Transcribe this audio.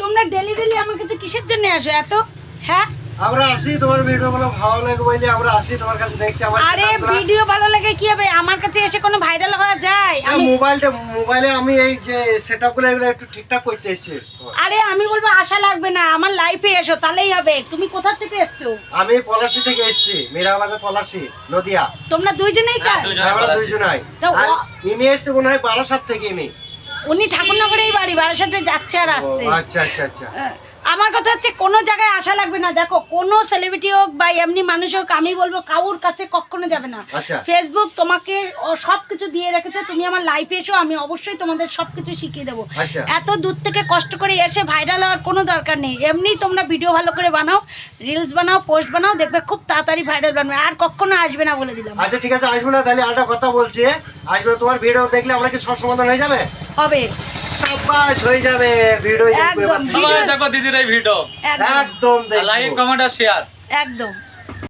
তোমরা ডেলি আমার কাছে কিসের জন্য আসো এত? হ্যাঁ আমরা আসি তোমার ভিডিওগুলো ভালো লাগে বলে আমরা আসি তোমার কাছে দেখতে। আমার আরে ভিডিও ভালো লাগে কি হবে, আমার কাছে এসে কোনো ভাইরাল হওয়া যায়? আমি মোবাইলে আমি এই যে সেটআপগুলো এগুলো একটু ঠিকঠাক করতে এসেছি। আরে আমি বলবো আশা লাগবে না, আমার লাইফে এসো তাহলেই হবে। তুমি কোথা থেকে এসছো? আমি পলাশী থেকে এসেছি, মীরাবাজার পলাশী নদিয়া। তোমরা দুইজনেই কার? আমরা দুইজনাই। তা আর ইনি এসছে মনে হয় বারাসাত থেকে। ইনি উনি ঠাকুরনগরেই বাড়ি, বাড়ির সাথে যাচ্ছে আর আসছে। আচ্ছা আচ্ছা আচ্ছা। আমার কথা হচ্ছে কোনো জায়গায় আশা লাগবে না। দেখো কোনো সেলিব্রিটি হোক বা এমনি মানুষ হোক, আমি বলবো কাউর কাছে কখনো যাবে না। আচ্ছা। ফেসবুক তোমাকে সব কিছু দিয়ে রেখেছে, তুমি আমার লাইফে এসো, আমি অবশ্যই তোমাদের সব কিছু শিখিয়ে দেবো। আচ্ছা। এত দূর থেকে কষ্ট করে এসে ভাইরাল হওয়ার কোনো দরকার নেই। এমনি তোমরা ভিডিও ভালো করে বানাও, রিলস বানাও, পোস্ট বানাও, দেখবে খুব তাড়াতাড়ি ভাইরাল বানাবে। আর কখনো আসবে না বলে দিলাম। আচ্ছা ঠিক আছে, আসবে না তাহলে আরেকটা কথা বলছি। আসবে না, তোমার ভিডিও দেখলে আমরা কি সব সমাধান হয়ে যাবে? হবে সাবাস, হয়ে যাবে। ভিডিও একদম সবাই দেখো দিদির এই ভিডিও, একদম লাইক কমেন্ট আর শেয়ার। একদম